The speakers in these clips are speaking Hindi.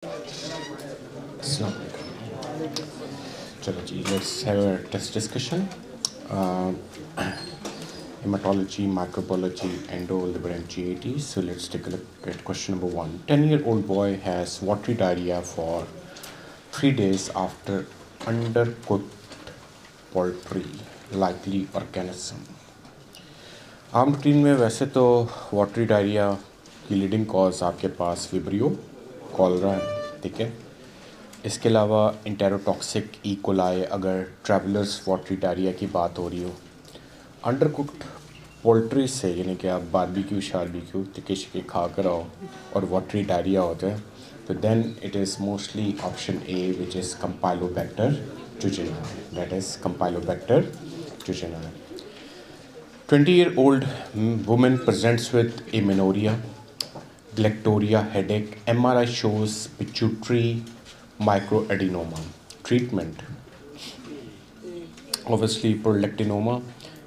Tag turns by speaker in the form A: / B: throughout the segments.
A: अस्सलाम चलो जी, let's have a test discussion. Uh, Hematology, microbiology, endo, liver and GAT. So let's take a look at question number 1. 10-year-old boy has watery diarrhea for 3 days after undercooked poultry, likely organism. आम रूटीन में वैसे तो वाटरी डायरिया की लीडिंग कॉज आपके पास विब्रियो कॉलरा है, ठीक है। इसके अलावा इंटेरोटॉक्सिक ई कोलाई अगर ट्रैवलर्स वाटरी डायरिया की बात हो रही हो, अंडर कुक्ड पोल्ट्री से यानी कि आप बारबेक्यू शारबेक्यू तिक्के शिके खा कर आओ और वाटरी डायरिया होता है, तो then it is mostly option A which is campylobacter jejuni, that is campylobacter jejuni. 20-year-old woman presents with amenorrhea, galactorrhea, headache. MRI shows pituitary microadenoma. Treatment obviously prolactinoma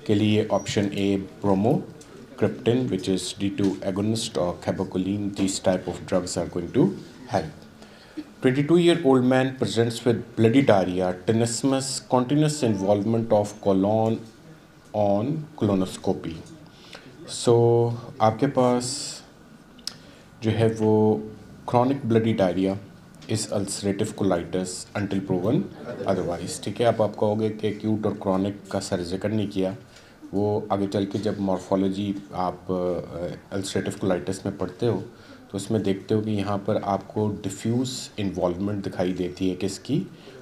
A: के लिए option A bromocriptine, which is D2 agonist, or cabergoline. These type of drugs are going to help. 22-year-old man presents with bloody diarrhea, tenesmus, continuous involvement of colon on colonoscopy. So आपके पास जो है वो chronic bloody diarrhea is ulcerative colitis until proven otherwise, ठीक है। आप कहोगे कि acute और chronic का सर जिक्र नहीं किया, वो आगे चल के जब मॉर्फोलॉजी आप ulcerative colitis में पढ़ते हो तो उसमें देखते हो कि यहाँ पर आपको डिफ्यूज़ इन्वॉल्वमेंट दिखाई देती है किसकी,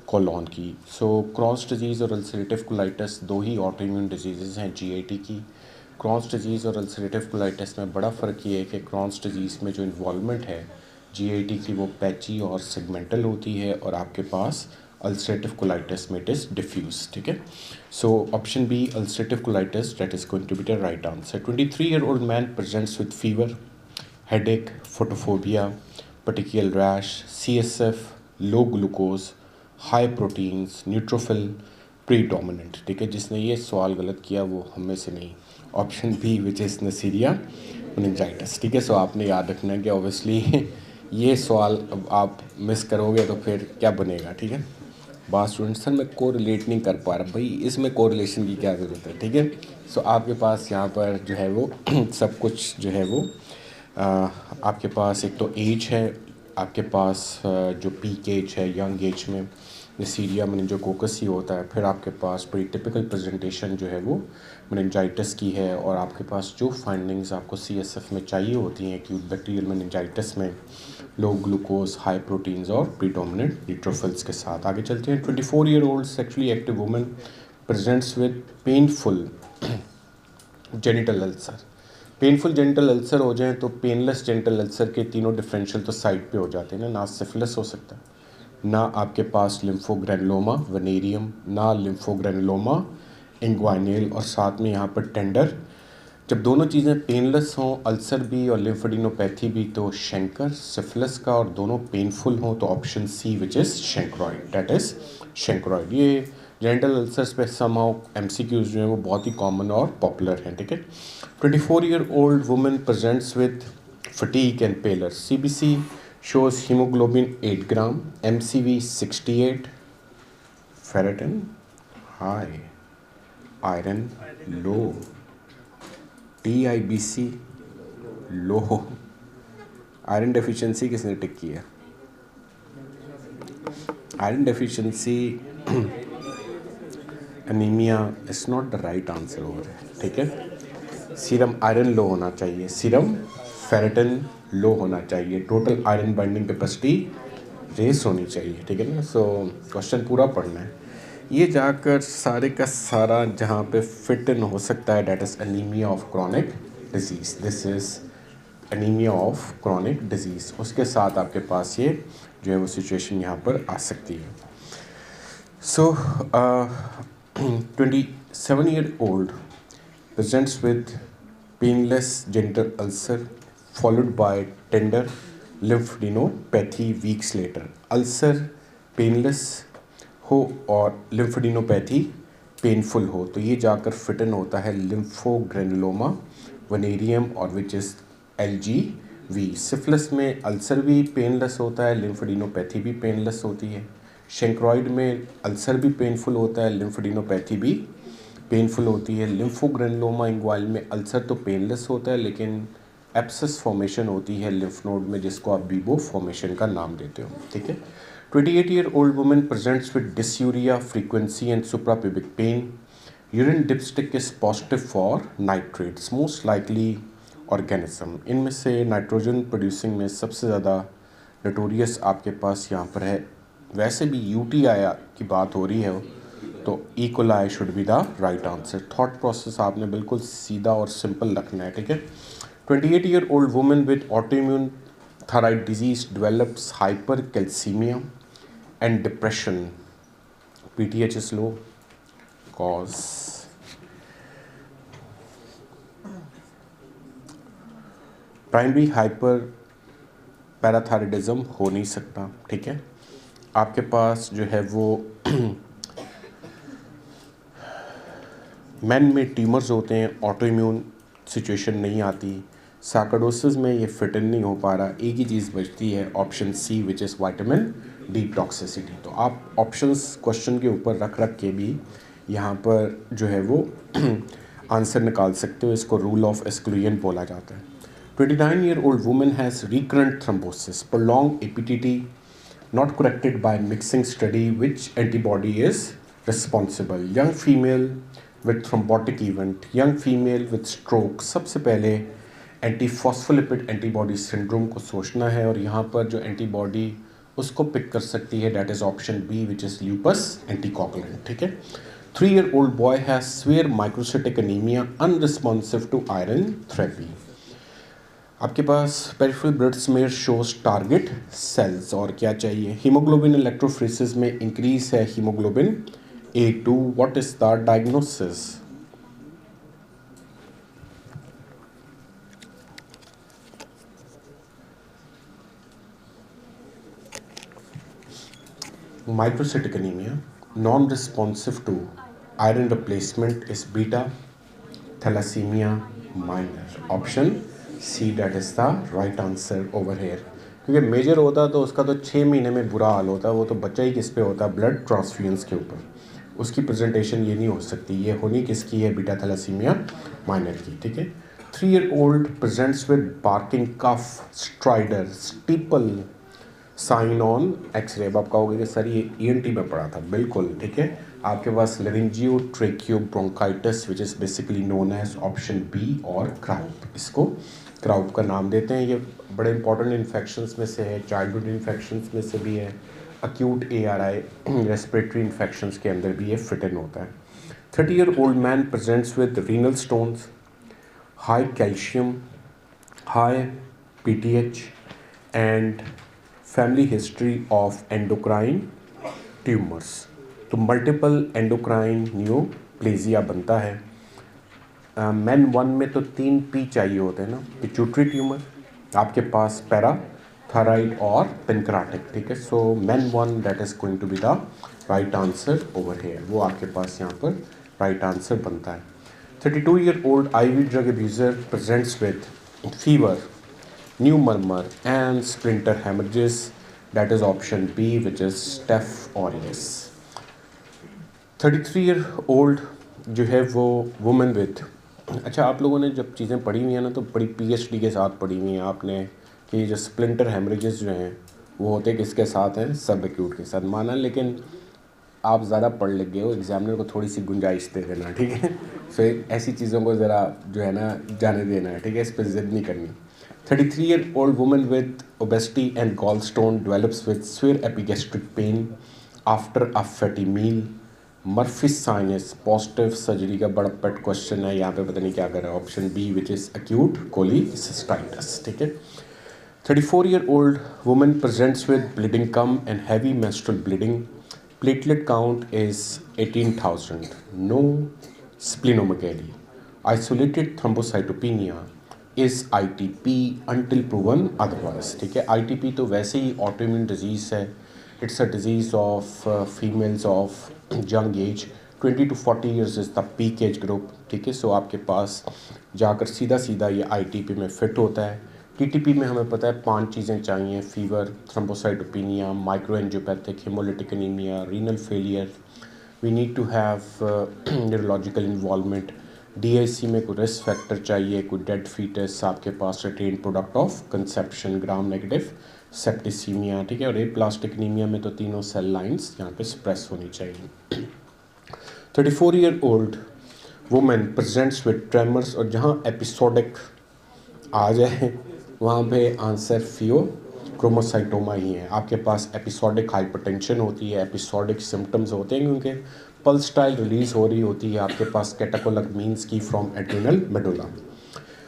A: कोलॉन की। सो क्रॉन्स डिजीज़ और अल्सरेटिव कोलाइटिस दो ही ऑटोइम्यून डिजीज़ हैं जीआईटी की। क्रॉन्स डिजीज़ और अल्सरेटिव कोलाइटिस में बड़ा फ़र्क ये है कि क्रॉन्स डिजीज़ में जो इन्वॉल्वमेंट है जीआईटी की वो पैची और सेगमेंटल होती है, और आपके पास अल्सरेटिव कोलाइटिस में इट इज़ डिफ्यूज़, ठीक है। So option B ulcerative colitis, that is going to be the right answer. 23-year-old man presents with fever, headache, photophobia, petechial rash, CSF, low glucose, high proteins, neutrophil predominant, ठीक है। जिसने ये सवाल गलत किया वो हम में से नहीं, option B which is Neisseria meningitis, ठीक है। सो आपने याद रखना है कि ऑब्वियसली ये सवाल अब आप मिस करोगे तो फिर क्या बनेगा, ठीक है। बात स्टूडेंट सर मैं को रिलेट नहीं कर पा रहा, भाई इसमें को रिलेशन की क्या ज़रूरत है, ठीक है। सो आपके पास यहाँ पर जो है वो सब कुछ जो है वो आपके पास एक तो एज है, आपके पास जो पीक एज है यंग एज में नसीरिया मेनिंजोकोकस ही होता है, फिर आपके पास बड़ी टिपिकल प्रेजेंटेशन जो है वो मेनिंजाइटिस की है, और आपके पास जो फाइंडिंग्स आपको सीएसएफ में चाहिए होती हैं एक्यूट बैक्टीरियल मेनिंजाइटिस में, लो ग्लूकोज, हाई प्रोटीन्स और प्रीडोमिनेंट न्यूट्रोफिल्स के साथ। आगे चलते हैं। 24-year-old sexually active woman presents with painful genital ulcer. Painful genital ulcer हो जाए तो पेनलेस जेनिटल अल्सर के तीनों डिफरेंशियल तो साइड पे हो जाते हैं ना सिफिलिस हो सकता है, ना आपके पास लिम्फोग्रेनुलोमा वेनेरियम, ना लिम्फोग्रेनुलोमा इंग्वाइनल, और साथ में यहाँ पर टेंडर। जब दोनों चीज़ें पेनलेस हों, अल्सर भी और लिम्फोडिनोपैथी भी, तो शंकर सिफिलिस का, और दोनों पेनफुल हों तो option C which is chancroid, that is chancroid. ये जेनिटल अल्सर्स पे समहाउ एमसीक्यूज जो हैं वो बहुत ही कॉमन और पॉपुलर हैं, ठीक है। 24-year-old woman presents with fatigue and pallor. CBC shows hemoglobin 8 gram, MCV 68, ferritin high, iron low, TIBC low. Iron deficiency किसने टिक की है? Iron deficiency anaemia is not the right answer over है, ठीक है। सीरम आयरन लो होना चाहिए, सीरम फेरेटिन लो होना चाहिए, total iron binding capacity raise होनी चाहिए, ठीक है ना। सो क्वेश्चन पूरा पढ़ना है। ये जाकर सारे का सारा जहाँ पे फिट इन हो सकता है, that is anaemia of chronic disease, this is anaemia of chronic disease. उसके साथ आपके पास ये जो है वो सिचुएशन यहाँ पर आ सकती है। सो 27-year-old presents with painless genital ulcer followed by tender lymphadenopathy weeks later. Ulcer painless हो और लिम्फेडिनोपैथी पेनफुल हो तो ये जाकर फिट इन होता है लिम्फोग्रेनुलोमा वेनेरियम, और which is LG V, syphilis में अल्सर भी पेनलेस होता है, लिम्फेडिनोपैथी भी पेनलेस होती है। शेंक्रोइड में अल्सर भी पेनफुल होता है, लिम्फेडिनोपैथी भी पेनफुल होती है। लिम्फोग्रेनुलोमा इंग्वाइल में अल्सर तो पेनलेस होता है लेकिन एब्सेस फॉर्मेशन होती है लिम्फ नोड में, जिसको आप बीबो फॉर्मेशन का नाम देते हो, ठीक है। 28-year-old woman presents with dysuria, frequency and suprapubic pain. Urine dipstick is positive for nitrates, most likely organism. इनमें से नाइट्रोजन प्रोड्यूसिंग में सबसे ज़्यादा नोटोरियस आपके पास यहाँ पर है। वैसे भी यूटीआई की बात हो रही है तो E coli should be the right answer. Thought process आपने बिल्कुल सीधा और सिंपल रखना है, ठीक है। 28-year-old woman with autoimmune thyroid disease develops hypercalcemia and depression. PTH is low. Cause primary hyper parathyroidism हो नहीं सकता, ठीक है। आपके पास जो है वो मैन में ट्यूमर्स होते हैं, ऑटोइम्यून सिचुएशन नहीं आती। सार्कोइडोसिस में ये फिट इन नहीं हो पा रहा। एक ही चीज़ बचती है option C which is vitamin D toxicity. तो आप ऑप्शंस क्वेश्चन के ऊपर रख रख के भी यहाँ पर जो है वो आंसर निकाल सकते हो। इसको रूल ऑफ एक्सक्लूजन बोला जाता है। 29-year-old woman has recurrent thrombosis, prolonged APTT, not corrected by mixing study. Which antibody is responsible? Young female with thrombotic event, young female with stroke। सबसे पहले एंटीफॉस्फोलिपिड एंटीबॉडी सिंड्रोम को सोचना है और यहाँ पर जो एंटीबॉडी उसको पिक कर सकती है that is option B which is lupus anticoagulant, ठीक है। 3-year-old boy has severe microcytic anemia, unresponsive to iron therapy। आपके पास peripheral blood smear shows target cells और क्या चाहिए। हीमोग्लोबिन इलेक्ट्रोफोरेसिस में इंक्रीज है haemoglobin A2। What is the diagnosis? Microcytic anemia, non-responsive to iron replacement is beta thalassemia minor. Option C that is the right answer over here। क्योंकि मेजर होता तो उसका तो 6 महीने में बुरा हाल होता, वो तो बच्चा ही किस पे होता, ब्लड ट्रांसफ्यूजन्स के ऊपर। उसकी प्रेजेंटेशन ये नहीं हो सकती, ये होनी किसकी है, बीटा थैलेसीमिया माइनर की, ठीक है। 3-year-old presents with barking cough, stridor, steeple sign on X-ray. अब आप कहोगे कि सर ये ENT में पढ़ा था, बिल्कुल ठीक है। आपके पास laryngotracheobronchitis which is basically known as option B और क्राउप। इसको क्राउप का नाम देते हैं। ये बड़े इंपॉर्टेंट इन्फेक्शंस में से है, चाइल्डहुड इन्फेक्शंस में से भी है, अक्यूट ARI रेस्पिरेटरी इन्फेक्शंस के अंदर भी ये फिट इन होता है। 30-year-old man presents with renal stones, high calcium, high PTH and family history of endocrine tumours. तो मल्टीपल एंडोक्राइन न्यूप्लेजिया बनता है। मैन 1 में तो 3 P चाहिए होते हैं ना, पिट्यूटरी ट्यूमर, आपके पास पैराथायराइड और पेनक्राटिक, ठीक है। So man 1 that is going to be the right answer over here, वो आपके पास यहाँ पर राइट आंसर बनता है। 32-year-old IV drug abuser presents with fever, new murmur and splinter hemorrhages, that is option B which is Staph aureus। 33-year-old जो है वो woman with, अच्छा आप लोगों ने जब चीज़ें पढ़ी हुई हैं ना तो बड़ी PhD के साथ पढ़ी हुई हैं आपने कि जो स्प्लिंटर हेमरेजेस जो हैं वो होते किसके साथ हैं, सब एक्यूट के साथ, माना। लेकिन आप ज़्यादा पढ़ लिख गए हो, एग्जामिनर को थोड़ी सी गुंजाइश दे देना, ठीक है। फिर ऐसी चीज़ों को ज़रा जो है ना जाने देना है, ठीक है, इस पर जिद नहीं करनी। 33-year-old woman with obesity and gallstone develops with severe epigastric pain after a fatty meal। Murphy's sign is positive। Surgery का बड़ा पेट क्वेश्चन है, यहाँ पे पता नहीं क्या कर रहा है, option B which is acute cholecystitis, ठीक है। 34-year-old woman presents with bleeding cum and heavy menstrual bleeding। Platelet count is 18,000। No splenomegaly। Isolated thrombocytopenia is ITP until proven otherwise, ठीक है। ITP तो वैसे ही ऑटोइम्यून डिजीज़ है, it's a disease of females of young age, 20 to 40 years is the peak age group, ठीक है। सो आपके पास जाकर सीधा सीधा ये ITP में फिट होता है। टीटीपी में हमें पता है 5 चीज़ें चाहिए: fever, thrombocytopenia, microangiopathic, haemolytic anaemia, renal failure. We need to have neurological involvement. DIC में कोई रिस्क फैक्टर चाहिए, कोई डेड फीटस, आपके पास retained product of conception, gram negative septicaemia, ठीक है। और एप्लास्टिक एनीमिया में तो तीनों सेल लाइंस यहाँ पे सप्रेस होनी चाहिए। 34-year-old women presents with tremors, और जहाँ एपिसोडिक आ जाए वहाँ पे आंसर फियोक्रोमोसाइटोमा ही है। आपके पास एपिसोडिक हाइपरटेंशन होती है, एपिसोडिक सिम्टम्स होते हैं क्योंकि पल्स स्टाइल रिलीज हो रही होती है आपके पास कैटेकोलमीन्स की from adrenal medulla.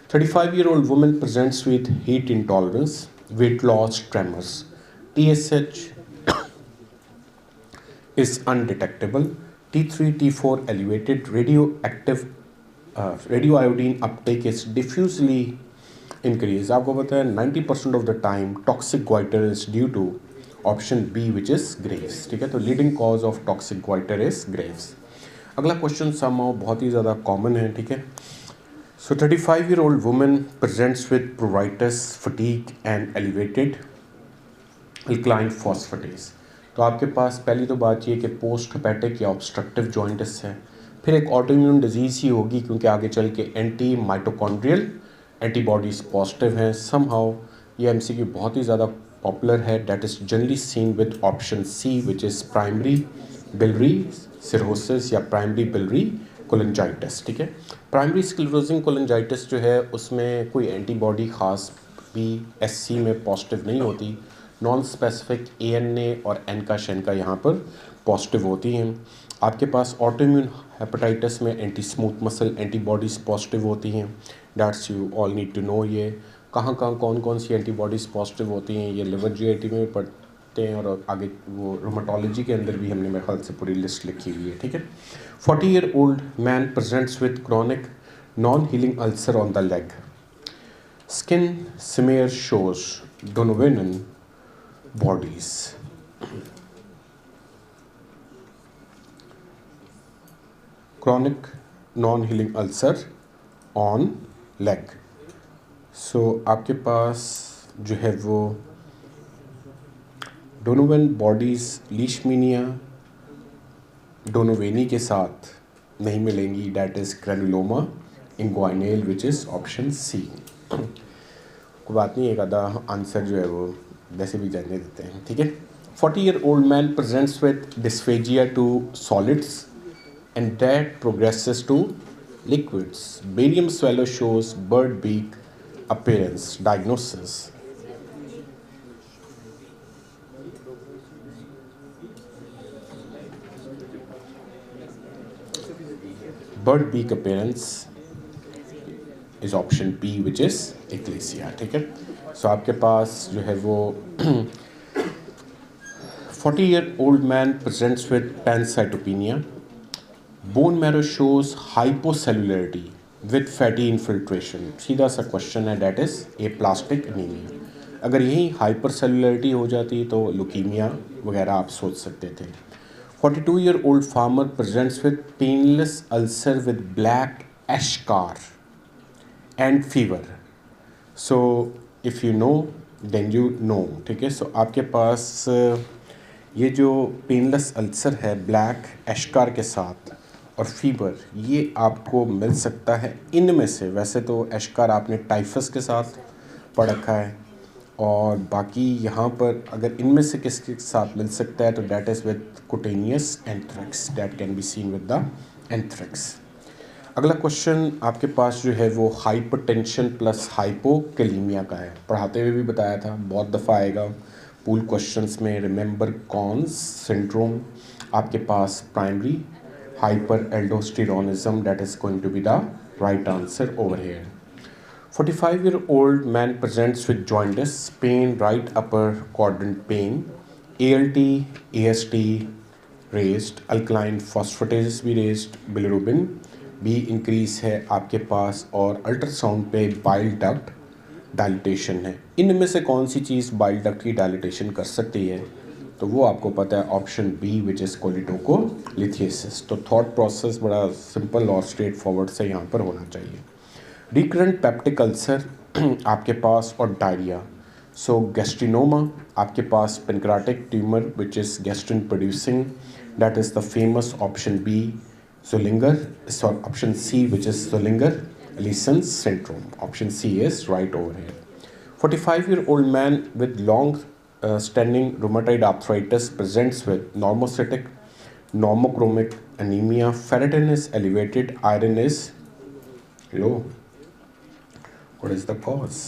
A: 35-year-old woman presents with heat intolerance, weight loss, tremors. TSH is undetectable. T3, T4 elevated. Radioiodine uptake is diffusely increased. आपको पता है 90% of the time toxic goiter is due to option B, which is Graves, ठीक है। तो leading cause of toxic goitre is Graves. अगला क्वेश्चन समहाउ बहुत ही ज़्यादा कॉमन है, ठीक है। So 35-year-old woman presents with pruritus, fatigue and elevated alkaline phosphatase. तो आपके पास पहली तो बात ये कि पोस्ट हेपेटिक या ऑब्स्ट्रक्टिव जॉइंटिस है, फिर एक ऑटोइम्यून डिजीज़ ही होगी क्योंकि आगे चल के एंटी माइटोकॉन्ड्रियल एंटीबॉडीज़ पॉजिटिव हैं। समहाउ ये एमसीक्यू बहुत ही ज़्यादा पॉपुलर है, that is generally seen with option C, which is primary biliary cirrhosis या प्राइमरी बिलरी कोलिंजाइटिस, ठीक है। प्राइमरी स्क्लेरोसिंग कोलिंजाइटिस जो है उसमें कोई एंटीबॉडी ख़ास PSC में पॉजिटिव नहीं होती, नॉन स्पेसिफिक ANA और एनका यहाँ पर पॉजिटिव होती हैं। आपके पास ऑटोइम्यून हेपेटाइटिस में anti smooth muscle antibodies positive होती हैं, that's you all need to know. ये कहाँ कौन कौन सी एंटीबॉडीज़ पॉजिटिव होती हैं ये लिवर GIT में पढ़ते हैं, और आगे वो रोमाटोलॉजी के अंदर भी हमने मेरे ख्याल से पूरी लिस्ट लिखी हुई है, ठीक है। 40-year-old man presents with chronic non-healing ulcer on the leg. Skin smear shows Donovan bodies. Chronic non-healing ulcer on leg. So आपके पास जो है वो डोनोवन बॉडीज़ लीशमीनिया डोनोवेनी के साथ नहीं मिलेंगी, that is granuloma inguinale, which is option C. कोई बात नहीं, एक आधा आंसर जो है वो वैसे भी जानने देते हैं, ठीक है। 40-year-old man presents with dysphagia to solids and that progresses to liquids. Barium swallow shows bird beak appearance. Diagnosis: bird beak appearance is option B, which is eclasia, ठीक है। सो आपके पास जो है वो 40-year-old man presents with pancytopenia. Bone marrow shows hypocellularity with fatty infiltration. सीधा सा क्वेश्चन है, that is aplastic anemia. अगर यही हाइपरसेलुलरिटी हो जाती तो लुकीमिया वगैरह आप सोच सकते थे। 42-year-old farmer presents with painless ulcer with black eschar and fever. So if you know then you know, ठीक है। सो आपके पास ये जो पेनलेस अल्सर है ब्लैक एशकार के साथ और फीवर, ये आपको मिल सकता है इनमें से। वैसे तो एशकार आपने टाइफस के साथ पढ़ रखा है, और बाकी यहाँ पर अगर इनमें से किसके साथ मिल सकता है तो that is with cutaneous anthrax, that can be seen with the anthrax. अगला क्वेश्चन आपके पास जो है वो हाइपरटेंशन प्लस हाइपोकैलीमिया का है। पढ़ाते हुए भी बताया था, बहुत दफ़ा आएगा पूल क्वेश्चंस में। रिमेंबर कॉन्स सिंड्रोम, आपके पास primary hyperaldosteronism, that is going to be the right answer over here. 45-year-old man presents with jaundice, pain, right upper quadrant pain, ALT, AST raised, alkaline phosphatase भी raised, bilirubin भी इंक्रीज है आपके पास, और अल्ट्रासाउंड पे बाइल डक्ट डायलिटेशन है। इनमें से कौन सी चीज़ बाइल डक्ट की डायलिटेशन कर सकती है तो वो आपको पता है, ऑप्शन बी, विच इज़ कोलिटोकोलिथियसिस। तो थॉट प्रोसेस बड़ा सिंपल और स्ट्रेट फॉरवर्ड से यहाँ पर होना चाहिए। रिकरेंट पेप्टिक अल्सर आपके पास और डायरिया. सो गैस्ट्रिनोमा आपके पास pancreatic tumour which is gastrin producing, that is the famous option B Zollinger. So option C, which is Zollinger-Ellison syndrome. Option C is right over here. 45-year-old man with long standing rheumatoid arthritis presents with normocytic, normochromic anemia. Ferritin is elevated, iron is low. What is the cause?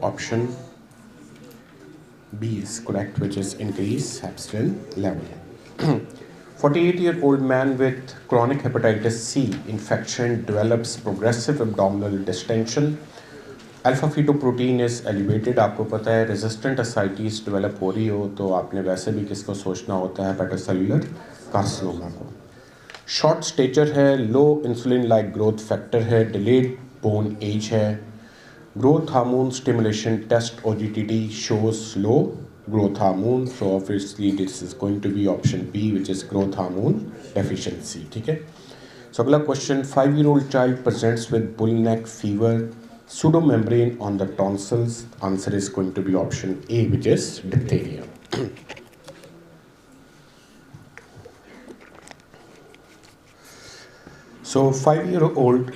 A: Option B is correct, which is increase hepcidin level. 48-year-old man with chronic hepatitis C infection develops progressive abdominal distension. Alpha fetoprotein is elevated. आपको पता है रेजिस्टेंट असाइटिस डेवलप हो रही हो तो आपने वैसे भी किसको सोचना होता है, हेपेटोसेलुलर कार्सिनोमा को. शॉर्ट स्टेचर है, low insulin like growth factor है, डिलेड बोन एज है. Growth hormone stimulation test OGTT shows low growth hormone, so obviously this is going to be option B, which is growth hormone deficiency. ठीक है. So अगला question, 5-year-old child presents with bull neck fever, pseudomembrane on the tonsils. Answer is going to be option A, which is diphtheria. So 5-year-old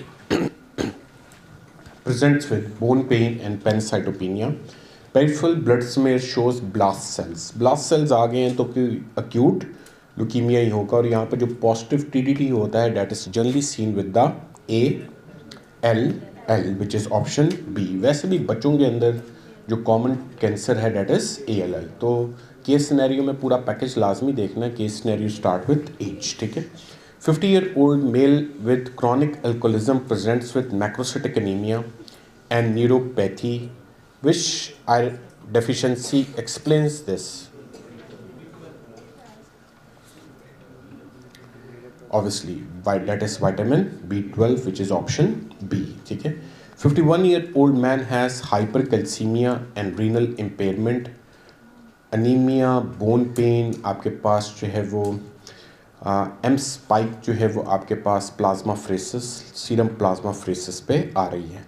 A: presents with bone pain and pancytopenia. Peripheral blood smear shows blast cells. Blast cells आ गए हैं तो कि acute leukemia ही होगा. और यहाँ पर जो positive TDT होता है that is generally seen with the ALL, which is option B. वैसे भी बच्चों के अंदर जो common cancer है that is ALL. तो केस सिनेरियो में पूरा पैकेज लाजमी देखना है. Case scenario start with age. ठीक है. 50-year-old male with chronic alcoholism presents with macrocytic anemia and neuropathy. Which iron deficiency explains this? Obviously, that is vitamin B12, which is option B. ठीक है. 51-year-old man has hypercalcemia and renal impairment, anemia, bone pain. आपके पास जो है वो एम स्पाइक जो है वो आपके पास प्लाज्माफ्रेसिस, सीरम प्लाज्माफ्रेसिस पे आ रही है.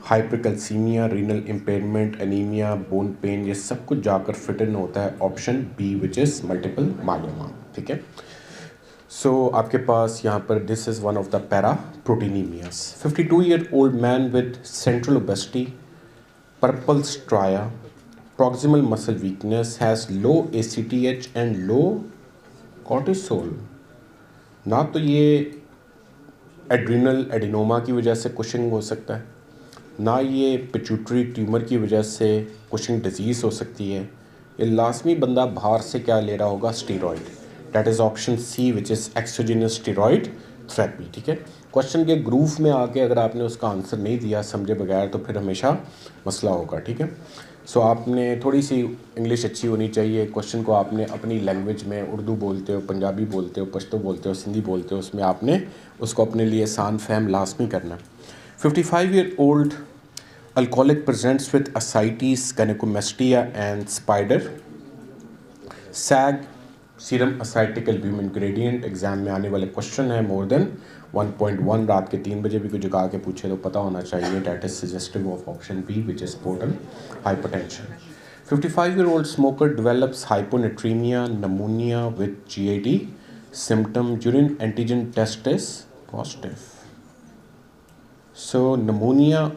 A: Hypercalcaemia, renal impairment, anaemia, bone pain, ये सब कुछ जाकर फिट इन होता है option B, which is multiple myeloma. ठीक है. सो आपके पास यहाँ पर this is one of the paraproteinaemias. 52-year-old man with central obesity, purple striae, proximal muscle weakness, has low ACTH and low cortisol. ना तो ये एड्रिनल एडिनोमा की वजह से कुशिंग हो सकता है, ना ये पिट्यूटरी ट्यूमर की वजह से कुशिंग डिजीज़ हो सकती है. ये लाजमी बंदा बाहर से क्या ले रहा होगा, steroid. That is option C, which is exogenous steroid therapy. ठीक है. क्वेश्चन के ग्रूव में आके अगर आपने उसका आंसर नहीं दिया समझे बगैर तो फिर हमेशा मसला होगा. ठीक है. सो आपने थोड़ी सी इंग्लिश अच्छी होनी चाहिए. क्वेश्चन को आपने अपनी लैंग्वेज में, उर्दू बोलते हो, पंजाबी बोलते हो, पश्तो बोलते हो, सिंधी बोलते हो, उसमें आपने उसको अपने लिए आसान फहम लाजमी करना. 55-year-old alcoholic presents with ascites, gynecomastia and spider sag. Serum ascitic albumin gradient exam में आने वाले क्वेश्चन है. मोर देन 1.1 रात के 3 बजे भी कुछ जगा के पूछे तो पता होना चाहिए. That is suggestive of option B, which is portal hypertension. 55-year-old smoker develops hyponatremia, pneumonia with GAD symptom. Urine antigen test is positive. So pneumonia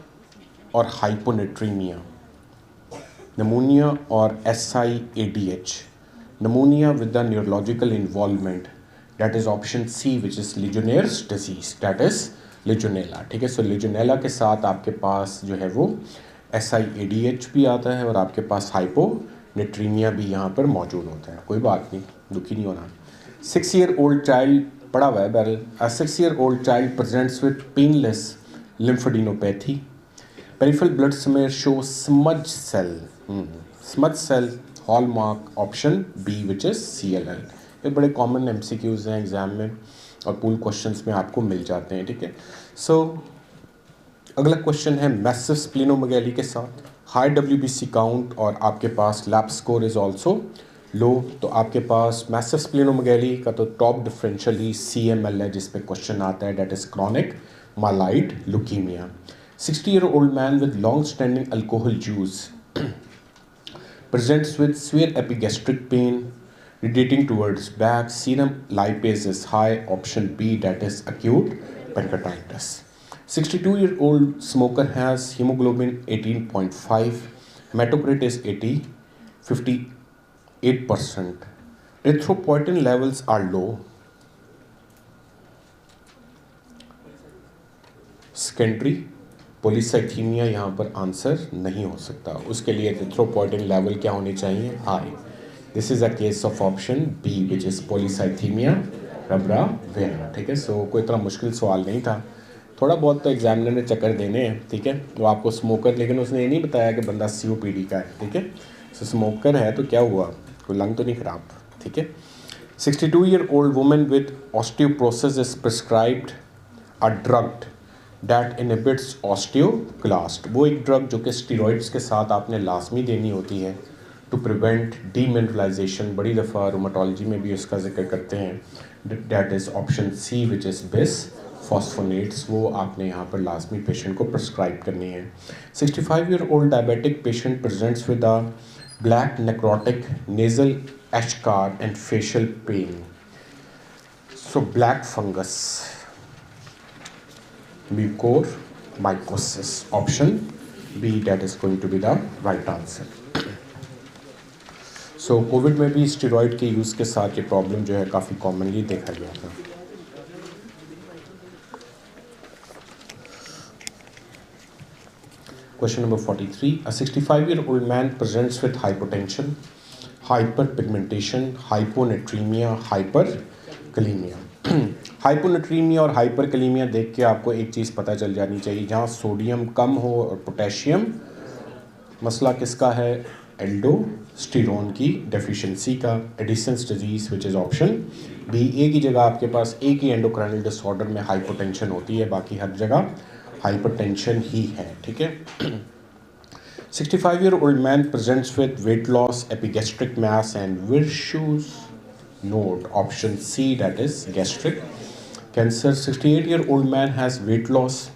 A: or hyponatremia, pneumonia or SIADH, pneumonia with the neurological involvement, that is option C, which is Legionnaire's disease, that is Legionella. ठीक है. सो Legionella के साथ आपके पास जो है वो SIADH भी आता है और आपके पास हाइपोनेट्रीमिया भी यहाँ पर मौजूद होता है. कोई बात नहीं, दुखी नहीं होना. 6-year-old child पड़ा हुआ है barrel. 6-year-old child presents with painless lymphadenopathy. Peripheral blood smear shows smudge cell hallmark option B which is CLL। ये बड़े कॉमन MCQs हैं एग्ज़ाम में और पूल क्वेश्चंस में आपको मिल जाते हैं, ठीक है। सो अगला क्वेश्चन है मैसिव स्प्लीनोमेगाली के साथ हाई WBC काउंट और आपके पास lab score is also low, तो आपके पास मैसिव स्प्लीनोमेगाली का तो टॉप डिफरेंशियल ही CML है जिस पे क्वेश्चन आता है, that is chronic myeloid leukaemia. 60-year-old man with long-standing alcohol use presents with severe epigastric pain radiating towards back. Serum lipase is high. Option B, that is acute pancreatitis. 62-year-old smoker has hemoglobin 18.5. Hematocrit is 80, 58%. Erythropoietin levels are low. Secondary polycythaemia यहाँ पर आंसर नहीं हो सकता, उसके लिए एरिथ्रोपोइटिन लेवल क्या होनी चाहिए, high. This is a case of option B which is polycythaemia rubra vera, ठीक है। सो कोई इतना मुश्किल सवाल नहीं था, थोड़ा बहुत तो एग्जामिनर ने चक्कर देने हैं, ठीक है। वो आपको स्मोकर, लेकिन उसने ये नहीं बताया कि बंदा COPD का है, ठीक है। सो स्मोकर है तो क्या हुआ, कोई लंग तो नहीं खराब, ठीक है। 62-year-old woman with osteoporosis is prescribed a drug that inhibits osteoclast। वो एक ड्रग जो कि स्टीरॉइड्स के साथ आपने लाजमी देनी होती है टू प्रिवेंट डीमिनरलाइजेशन, बड़ी दफ़ा रोमाटोलॉजी में भी इसका जिक्र करते हैं, that is option C which is bisphosphonates. वो आपने यहाँ पर लाजमी पेशेंट को प्रिस्क्राइब करनी है। 65-year-old diabetic patient presents with a black necrotic nasal eschar and facial pain. So black fungus, mucormycosis, option B, that is going to be the right answer. So Covid में भी स्टेरॉइड के यूज़ के साथ ये प्रॉब्लम जो है काफ़ी कॉमनली देखा गया था। Question number 43. A 65-year-old man presents with hypotension, hyperpigmentation, hyponatremia, hyperkalemia. Hyponatraemia और हाइपरकलीमिया देख के आपको एक चीज़ पता चल जानी चाहिए, जहाँ सोडियम कम हो और पोटेशियम, मसला किसका है, एल्डोस्टेरोन की डेफिशिएंसी का, Addison's disease which is option B. A की जगह आपके पास एक ही एंडोक्राइनल डिसऑर्डर में हाइपोटेंशन होती है, बाकी हर जगह हाइपरटेंशन ही है, ठीक है। 65-year-old man presents with weight loss, epigastric mass and virtuous node, option C, that is gastric cancer. 68-year-old man has weight loss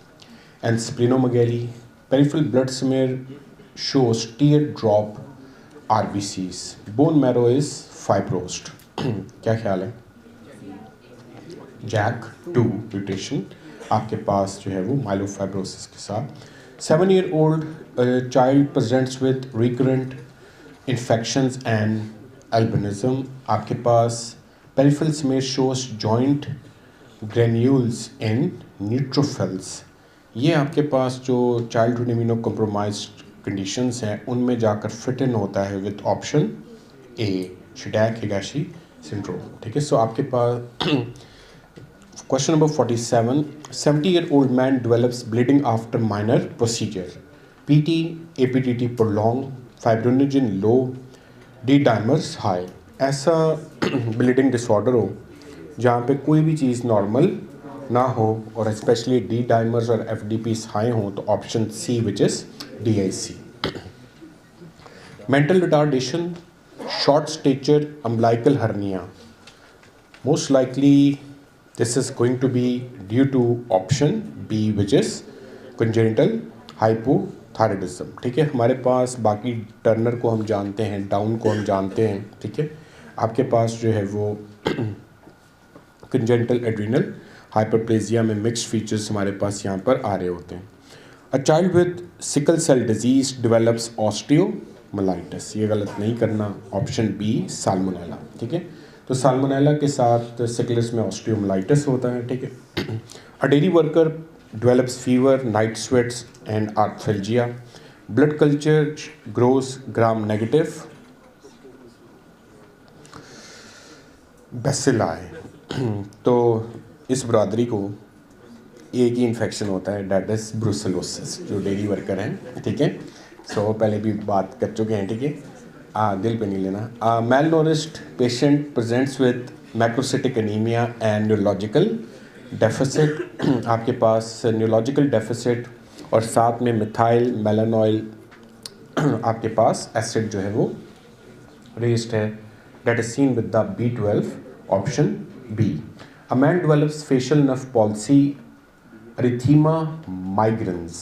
A: and splenomegaly. Peripheral blood smear shows teardrop RBCs. Bone marrow is fibrosed. क्या ख्याल है, JAK2 म्यूटेशन आपके पास जो है वो माइलोफाइब्रोसिस के साथ। 7-year-old child presents with recurrent infections and albinism. आपके पास peripheral smear shows joint granules in neutrophils। ये आपके पास जो चाइल्डहुड इम्यूनो कम्प्रोमाइज्ड कंडीशंस हैं उनमें जाकर फिट इन होता है with option A, Chediak Higashi syndrome, ठीक है। सो आपके पास question number 47. 70-year-old man develops bleeding after minor procedure. PT, APTT prolonged, fibrinogen low, D-dimers high। ऐसा ब्लीडिंग डिसऑर्डर हो जहाँ पे कोई भी चीज़ नॉर्मल ना हो और स्पेशली D-dimers और FDPs हाई हों, तो option C which is DIC। Mental retardation, short stature, umbilical hernia, most likely this is going to be due to option B which is congenital hypothyroidism, ठीक है। हमारे पास बाकी टर्नर को हम जानते हैं, डाउन को हम जानते हैं, ठीक है। आपके पास जो है वो congenital adrenal hyperplasia में मिक्स्ड फीचर्स हमारे पास यहाँ पर आ रहे होते हैं। A child with sickle cell disease develops osteomyelitis, ये गलत नहीं करना, ऑप्शन B साल्मोनेला, ठीक है। तो साल्मोनेला के साथ सिकलिस में ऑस्टियोमाइलाइटिस होता है, ठीक है। A dairy worker develops fever, night sweats and arthralgia. Blood culture grows gram negative bacilli. तो इस बरादरी को एक ही इन्फेक्शन होता है, डेट इज़ ब्रुसेलोसिस, जो डेयरी वर्कर हैं, ठीक है। सो पहले भी बात कर चुके हैं, ठीक है। दिल पे नहीं लेना. Malnourished patient presents with macrocytic anemia and neurological deficit. आपके पास neurological deficit और साथ में मिथाइल मेलानॉइल आपके पास एसिड जो है वो raised है. That is seen with the B12 option B. A man develops facial nerve palsy, erythema migrans.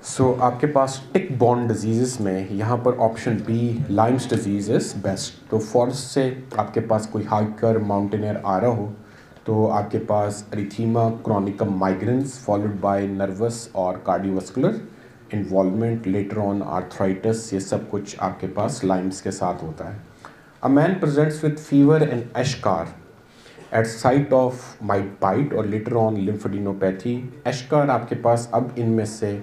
A: सो आपके पास टिक बॉर्न डिजीज़ में यहाँ पर option B Lyme's disease is best. तो फॉरेस्ट से आपके पास कोई हाइकर माउंटेनियर आ रहा हो तो आपके पास erythema chronicum migrans followed by nervous और cardiovascular involvement later on arthritis, ये सब कुछ आपके पास लाइम्स के साथ होता है. A man presents with fever and eschar at site of mite bite और लेटर ऑन लिम्फोडिनोपैथी. एशकार आपके पास अब इनमें से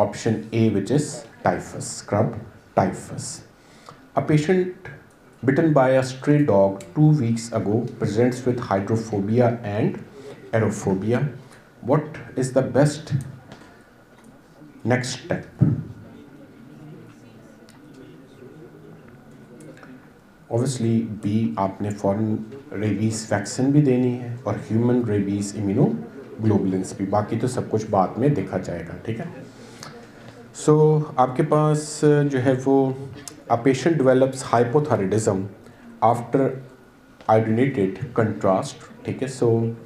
A: option A, which is typhus, scrub typhus. A patient bitten by a stray dog 2 weeks ago presents with hydrophobia and aerophobia. What is the best next step? Obviously B, आपने फॉरेन रेबीज वैक्सीन भी देनी है और ह्यूमन रेबीज इम्यूनोग्लोबुलिन्स भी. बाकी तो सब कुछ बाद में देखा जाएगा. ठीक है. सो आपके पास जो है वो अ patient develops hypothyroidism after iodinated contrast. ठीक है. सो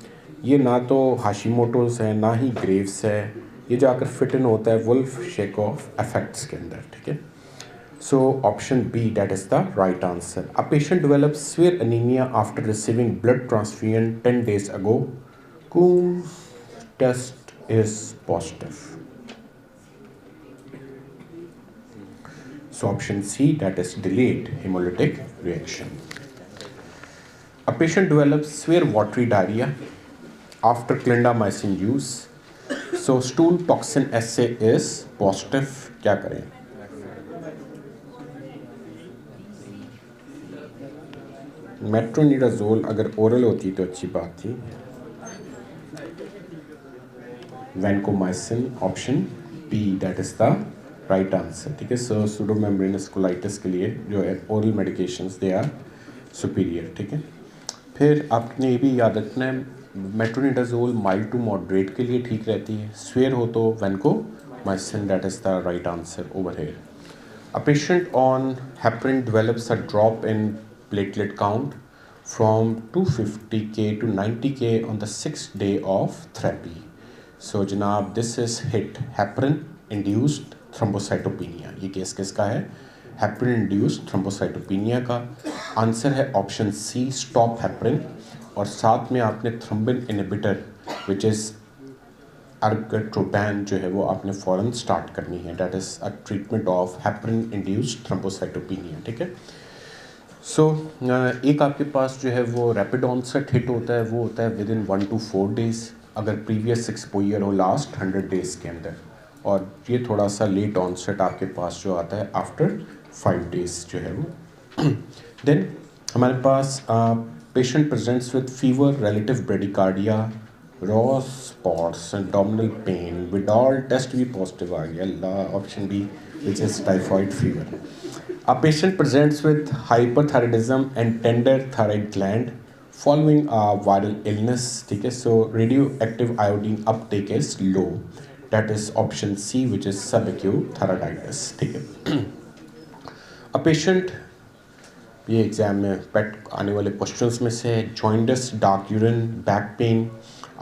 A: ये ना तो हाशिमोटोस है ना ही ग्रेव्स है, ये जाकर फिट इन होता है वुल्फ शेकोफ इफेक्ट्स के अंदर. ठीक है. So option B that is the right answer. A patient develops severe anaemia after receiving blood transfusion 10 days ago. Coombs test is positive. So option C, that is delayed hemolytic reaction. A patient develops severe watery diarrhea after clindamycin use. So stool toxin assay is positive. क्या करें? मेट्रोनिडाजोल अगर ओरल होती तो अच्छी बात थी. Vancomycin option B that is the right answer. ठीक है. सो सूडोमेम्ब्रेनस कोलाइटिस के लिए जो है oral medications they are superior. ठीक है. फिर आपने ये भी याद रखना है मेट्रोनिडाजोल माइल्ड टू मॉडरेट के लिए ठीक रहती है. स्वेयर हो तो vancomycin that is the right answer over here. A patient on heparin develops a drop in platelet count from 250K to 90K on the 6th day of therapy. So जनाब this is hit heparin induced thrombocytopenia. ये केस किसका है? हेपरिन इंड्यूस्ड थ्रोम्बोसाइटोपिनिया का. आंसर है ऑप्शन सी स्टॉप हेपरिन और साथ में आपने थ्रोम्बिन इनहिबिटर विच इज़ अर्गोट्रोपैन जो है वो आपने फ़ौरन स्टार्ट करनी है. That is a treatment of heparin induced thrombocytopenia. ठीक है. सो एक आपके पास जो है वो रैपिड ऑनसेट हिट होता है, वो होता है विद इन 1 to 4 days अगर प्रीवियस एक्सपोजर हो लास्ट 100 days के अंदर. और ये थोड़ा सा लेट ऑनसेट आपके पास जो आता है आफ्टर 5 days जो है वो. देन हमारे पास patient presents with fever relative bradycardia rose spots abdominal pain Widal test भी पॉजिटिव आ गया. अल्लाह. Option B which is typhoid fever. A patient presents with hyperthyroidism and tender thyroid gland following a viral illness. ठीक है. So radioactive iodine uptake is low. That is option C, which is subacute thyroiditis. ठीक है. A patient, ये एग्जाम में पेट आने वाले क्वेश्चंस में से है. Jaundice, dark urine, back pain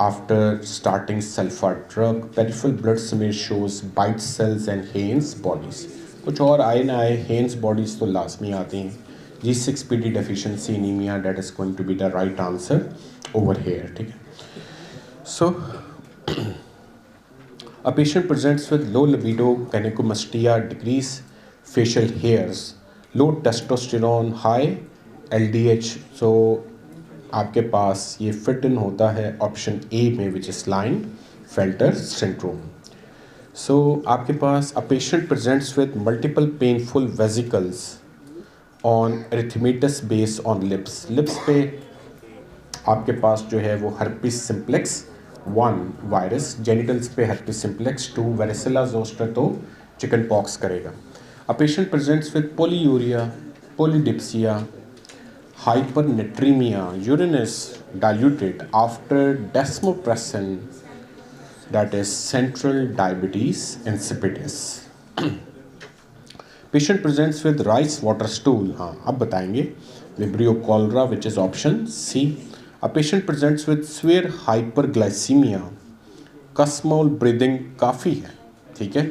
A: after starting sulfa drug, peripheral blood smear shows bite cells and Heinz bodies. कुछ और आए ना आए, हेन्स बॉडीज तो लाजमी आते हैं. G6PD deficiency anemia, that is going to be the right answer over here. ठीक है. So a patient presents with low libido, gynecomastia, decreased facial hairs, low testosterone, high LDH. So आपके पास ये फिट इन होता है ऑप्शन ए में विच इज़ लाइन-फेल्टर सिंड्रोम. सो आपके पास a patient presents with multiple painful vesicles on erythematous base on lips. Lips पे आपके पास जो है वो herpes simplex 1 वायरस, जेनिटल्स पे herpes simplex 2 varicella zoster तो चिकन पॉक्स करेगा. A patient presents with polyuria, polydipsia, hypernatremia, urine is diluted after desmopressin, that is central diabetes insipidus. Patient presents with rice water stool, हाँ अब बताएंगे, Vibrio cholera, which is option C. A patient presents with severe hyperglycemia, Kussmaul breathing काफ़ी है, ठीक है,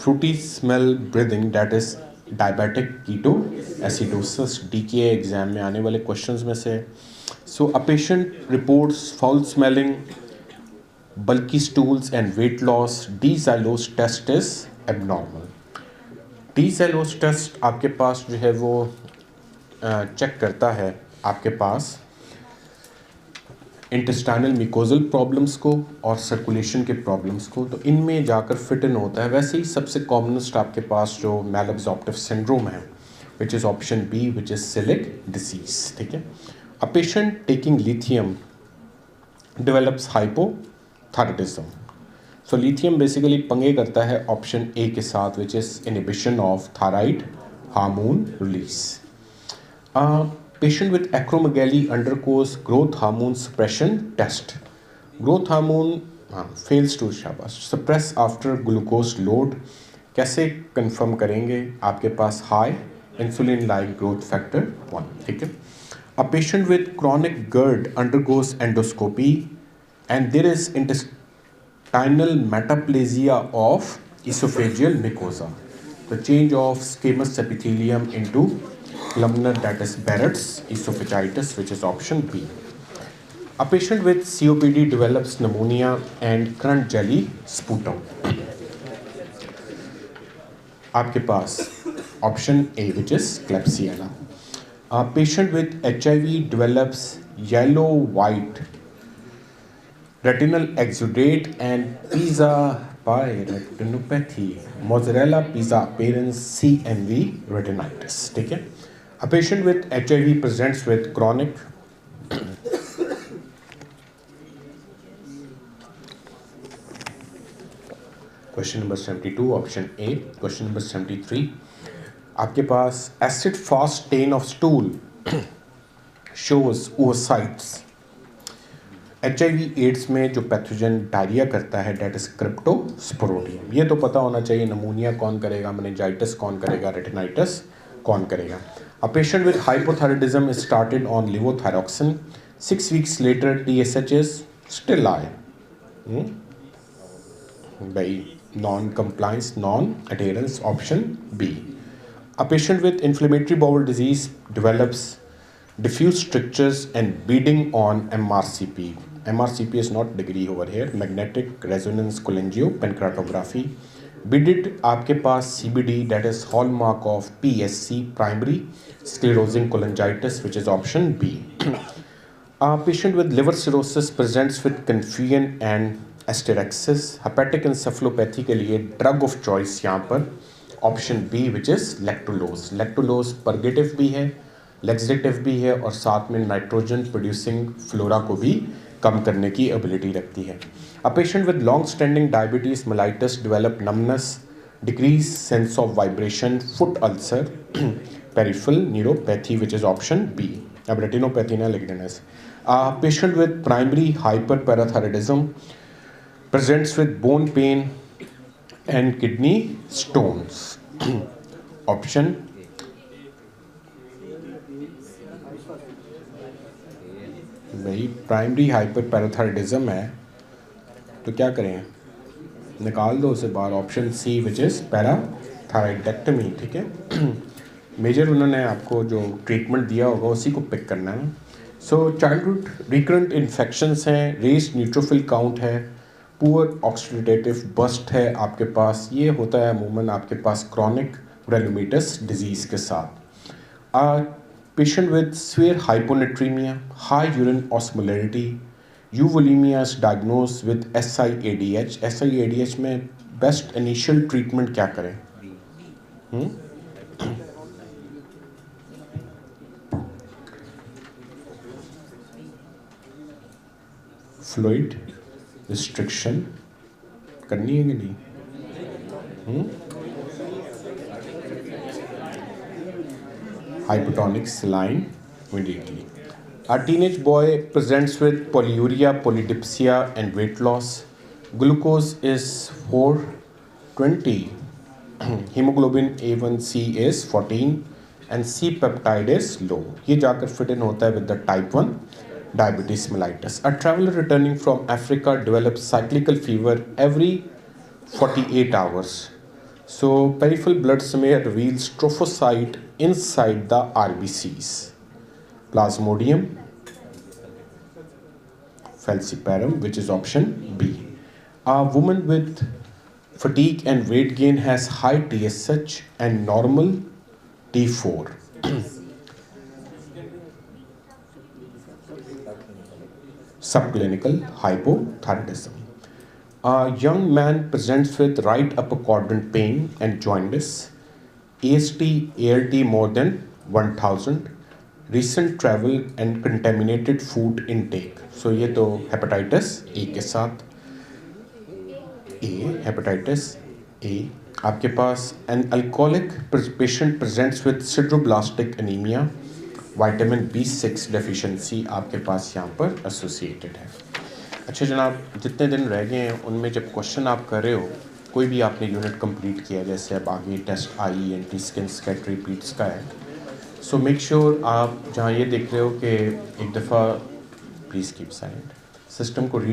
A: fruity smell breathing, that is diabetic ketoacidosis, DKA exam में आने वाले क्वेश्चंस में से. So a patient reports foul smelling, bulky stools and weight loss. D-xylose test is abnormal. D-xylose test आपके पास जो है वो चेक करता है आपके पास इंटेस्टाइनल मिकोजल प्रॉब्लम्स को और सर्कुलेशन के प्रॉब्लम्स को, तो इनमें जाकर फिट इन होता है. वैसे ही सबसे कॉमनेस्ट आपके पास जो मैलअब्जॉर्प्टिव सिंड्रोम है, which is option B, which is coeliac disease, ठीक है. A patient taking lithium develops hypothyroidism. So lithium basically पंगे करता है ऑप्शन ए के साथ, which is inhibition of thyroid hormone release. Patient with acromegaly undergoes growth hormone suppression test. Growth hormone fails to शाबाश सप्रेस आफ्टर ग्लूकोज लोड. कैसे कंफर्म करेंगे? आपके पास high insulin like growth factor 1, ठीक है. A patient with chronic GERD undergoes endoscopy and there is intestinal metaplasia of esophageal mucosa. The change of squamous epithelium into columnar, that is Barrett's esophagitis, which is option B. A patient with COPD develops pneumonia and currant jelly sputum. आपके पास option A, which is Klebsiella. A patient with HIV develops yellow-white retinal exudate and pizza by retinopathy, mozzarella pizza appearance, CMV retinitis, ठीक है. A patient with HIV presents with chronic question number 72 option A. Question number 73 आपके पास acid fast stain of stool shows oocytes. HIV AIDS में जो पैथोजन डायरिया करता है, डेट इज क्रिप्टोस्पोरोडियम. ये तो पता होना चाहिए. नमूनिया कौन करेगा, मेनिंजाइटिस कौन करेगा, रेटिनाइटिस कौन करेगा. A patient with hypothyroidism started on levothyroxine. 6 weeks later TSH is still high. भाई non compliance, non adherence, option B. A patient with inflammatory bowel disease develops diffuse strictures and bleeding on MRCP. MRCP is not degree over here. Magnetic resonance cholangiopancreatography. BDID आपके पास CBD, that is hallmark of PSC, primary sclerosing cholangitis, which is option B. A patient with liver cirrhosis presents with confusion and asterixis. Hepatic encephalopathy के लिए drug of choice यहाँ पर option B, which is lactulose. Lactulose purgative भी है, लेक्सेटिव भी है और साथ में नाइट्रोजन प्रोड्यूसिंग फ्लोरा को भी कम करने की एबिलिटी रखती है. A patient with long standing diabetes mellitus develop numbness, decrease sense of vibration, foot ulcer, peripheral neuropathy, which is option B. अब रेटिनोपैथी ना लिख देना. A patient with primary hyperparathyroidism presents with bone pain and kidney stones. Option भाई प्राइमरी हाइपर पैराथायराइडिज्म है तो क्या करें, निकाल दो उसे बाहर. ऑप्शन सी, विच इज़ पैराथायराइडेक्टमी, ठीक है. मेजर उन्होंने आपको जो ट्रीटमेंट दिया होगा उसी को पिक करना है. सो चाइल्डहुड रिकरेंट इन्फेक्शंस हैं, रेस्ड न्यूट्रोफिल काउंट है, पुअर ऑक्सीडेटिव बस्ट है आपके पास. ये होता है अमूमन आपके पास क्रॉनिक ग्रेनुलोमेटस डिजीज़ के साथ. Patient with severe hyponatremia, high urine osmolarity, euvolemia is diagnosed with SIADH. SIADH में बेस्ट इनिशियल ट्रीटमेंट क्या करें? फ्लूइड रिस्ट्रिक्शन करनी है कि नहीं? hypotonic saline immediately. A teenage boy presents with polyuria, polydipsia, and weight loss. Glucose is 420. Hemoglobin A1C is 14 and C peptide is low. ये जाकर fit in होता है with the type 1 diabetes mellitus. A traveler returning from Africa develops cyclical fever every 48 hours. So peripheral blood smear reveals trophocyte inside the RBCs. Plasmodium falciparum, which is option B. A woman with fatigue and weight gain has high TSH and normal T4. Subclinical hypothyroidism. A young man presents with right upper quadrant pain and jaundice, AST, ALT more than 1000, recent travel and contaminated food intake. So ये तो hepatitis A के साथ. Hepatitis A. आपके पास an alcoholic patient presents with sideroblastic anemia, vitamin B6 deficiency आपके पास यहाँ पर associated है. अच्छा जनाब, जितने दिन रह गए हैं उनमें जब क्वेश्चन आप कर रहे हो, कोई भी आपने यूनिट कंप्लीट किया, जैसे अब आगे टेस्ट आई एंटी स्किन स्कैट रिपीट्स का है, सो मेक श्योर आप जहाँ ये देख रहे हो कि एक दफ़ा प्लीज़ कीप साइलेंट, सिस्टम को रीड